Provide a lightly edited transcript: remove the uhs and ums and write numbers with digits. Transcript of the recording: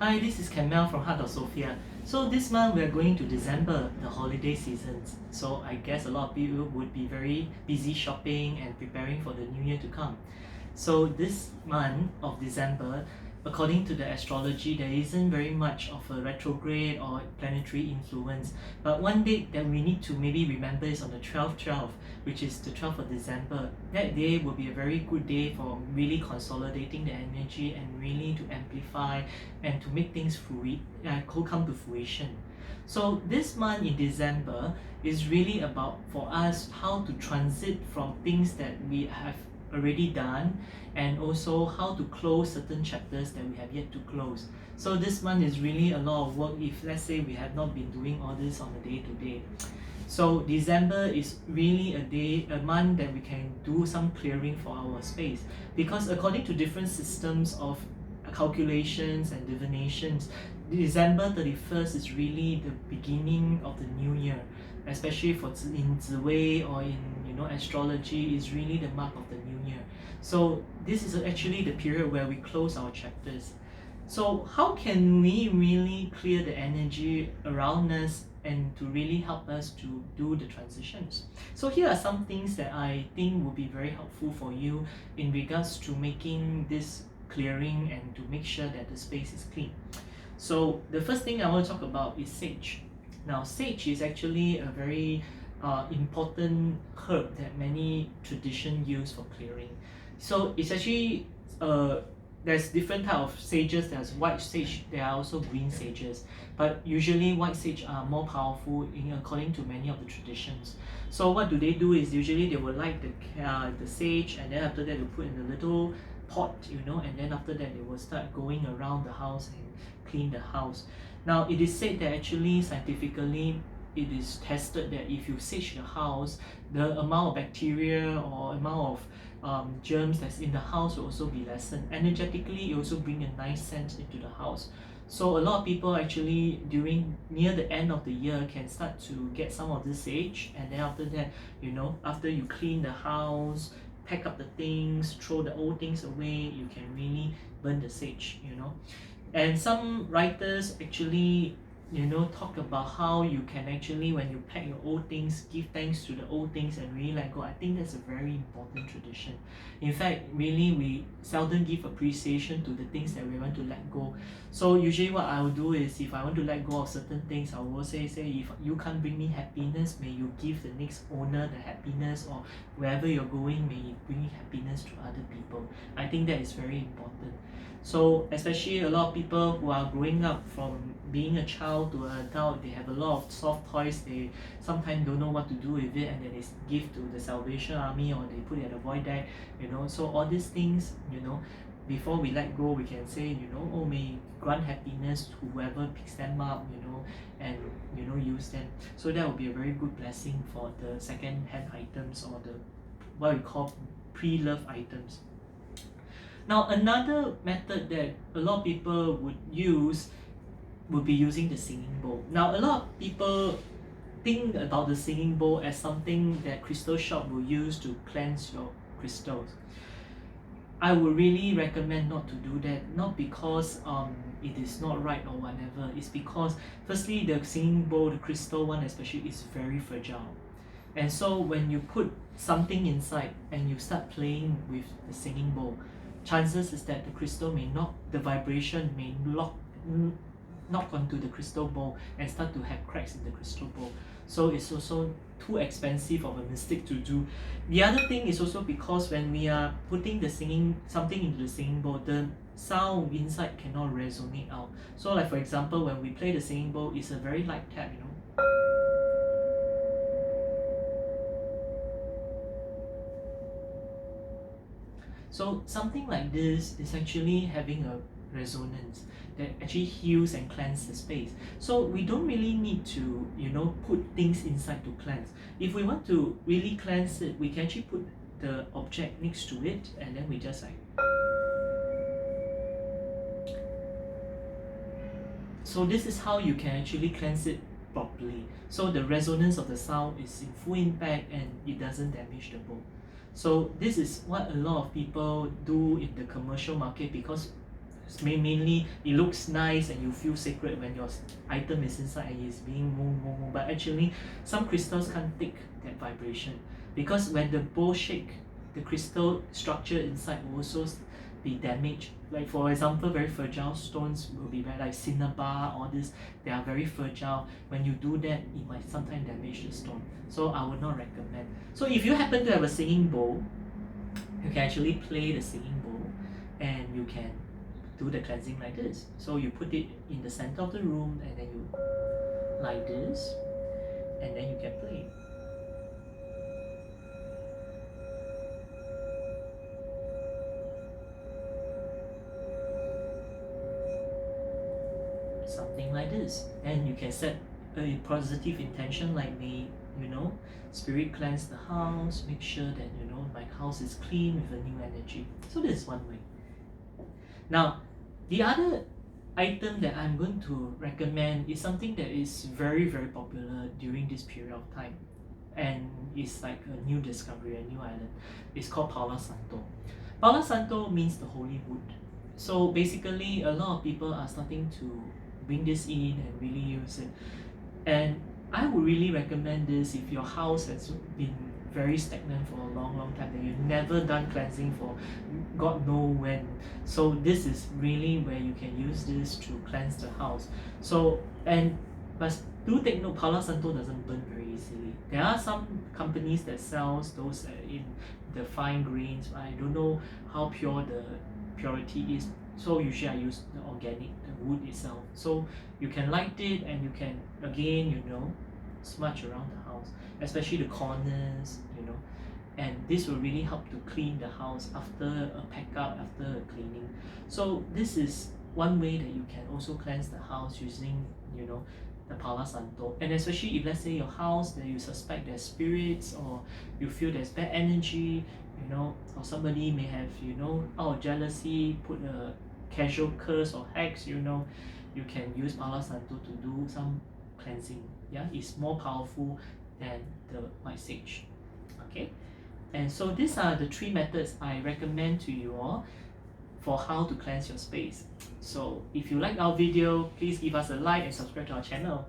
Hi, this is Khemiel from Heart of Sophia. So this month we are going to December, the holiday seasons. So I guess a lot of people would be very busy shopping and preparing for the new year to come. So this month of December, according to the astrology, there isn't very much of a retrograde or planetary influence. But one date that we need to maybe remember is on the 12/12, which is the 12th of December. That day will be a very good day for really consolidating the energy and really to amplify and to make things come to fruition. So this month in December is really about for us how to transit from things that we have already done and also how to close certain chapters that we have yet to close. So this month is really a lot of work if let's say we have not been doing all this on a day to day. So December is really a month that we can do some clearing for our space, because according to different systems of calculations and divinations, December 31st is really the beginning of the new year, especially for in Ziwei or in astrology is really the mark of the new year. So this is actually the period where we close our chapters. So how can we really clear the energy around us and to really help us to do the transitions? So here are some things that I think will be very helpful for you in regards to making this clearing and to make sure that the space is clean. So the first thing I want to talk about is sage. Now sage is actually a very important herb that many traditions use for clearing. So it's actually there's different type of sages. There's white sage, there are also green sages, but usually white sage are more powerful according to many of the traditions. So what do they do is usually they will light the sage, and then after that they put in a little pot, and then after that they will start going around the house and clean the house. Now it is said that actually scientifically it is tested that if you sage the house, the amount of bacteria or amount of germs that's in the house will also be lessened. Energetically, it also bring a nice scent into the house. So a lot of people actually during near the end of the year can start to get some of this sage, and then after that, after you clean the house, pack up the things, throw the old things away, you can really burn the sage. And some writers actually talk about how you can actually, when you pack your old things, give thanks to the old things and really let go. I think that's a very important tradition. In fact, really we seldom give appreciation to the things that we want to let go. So usually what I will do is, if I want to let go of certain things, I will say if you can't bring me happiness, may you give the next owner the happiness, or wherever you're going, may you bring happiness to other people. I think that is very important. So especially a lot of people who are growing up from being a child to an adult, they have a lot of soft toys. They sometimes don't know what to do with it, and then they give to the Salvation Army or they put it at the void deck. So all these things, before we let go, we can say, oh, may grant happiness to whoever picks them up, and use them. So that will be a very good blessing for the second hand items, or the what we call pre-love items. Now another method that a lot of people would be using the singing bowl. Now a lot of people think about the singing bowl as something that crystal shop will use to cleanse your crystals. I would really recommend not to do that, not because it is not right or whatever. It's because firstly the singing bowl, the crystal one especially, is very fragile. And so when you put something inside and you start playing with the singing bowl, chances is that the crystal the vibration may knock onto the crystal bowl and start to have cracks in the crystal bowl. So it's also too expensive of a mistake to do. The other thing is also because when we are putting something into the singing bowl, the sound inside cannot resonate out. So like for example, when we play the singing bowl, it's a very light tap, So something like this is actually having a resonance that actually heals and cleanses the space. So we don't really need to, put things inside to cleanse. If we want to really cleanse it, we can actually put the object next to it, and then we just like. So this is how you can actually cleanse it properly. So the resonance of the sound is in full impact and it doesn't damage the bowl. So this is what a lot of people do in the commercial market, because Mainly it looks nice and you feel sacred when your item is inside and it's being moved, but actually some crystals can't take that vibration, because when the bowl shake, the crystal structure inside will also be damaged. Like for example, very fragile stones will be very, like cinnabar, all this, they are very fragile. When you do that, it might sometimes damage the stone. So I would not recommend. So if you happen to have a singing bowl, you can actually play the singing bowl and you can do the cleansing like this. So you put it in the center of the room and then you like this, and then you can play. Something like this. And you can set a positive intention like, may, spirit cleanse the house, make sure that, my house is clean with a new energy. So this is one way. Now, the other item that I'm going to recommend is something that is very, very popular during this period of time. And it's like a new discovery, a new island. It's called Palo Santo. Palo Santo means the holy wood. So basically, a lot of people are starting to bring this in and really use it. And I would really recommend this if your house has been very stagnant for a long, long time, that you've never done cleansing for God know when. So this is really where you can use this to cleanse the house. So, but do take note, Palo Santo doesn't burn very easily. There are some companies that sells those in the fine grains. I don't know how pure the purity is. So usually I use the organic, the wood itself. So you can light it and you can again, smudge around the house, especially the corners, and this will really help to clean the house after a pack up, after a cleaning. So this is one way that you can also cleanse the house using, the Palo Santo. And especially if let's say your house that you suspect there's spirits, or you feel there's bad energy, or somebody may have, out of jealousy put a casual curse or hex, you can use Palo Santo to do some cleansing. Yeah, it's more powerful than the white sage. Okay, and so these are the 3 methods I recommend to you all for how to cleanse your space. So if you like our video, please give us a like and subscribe to our channel.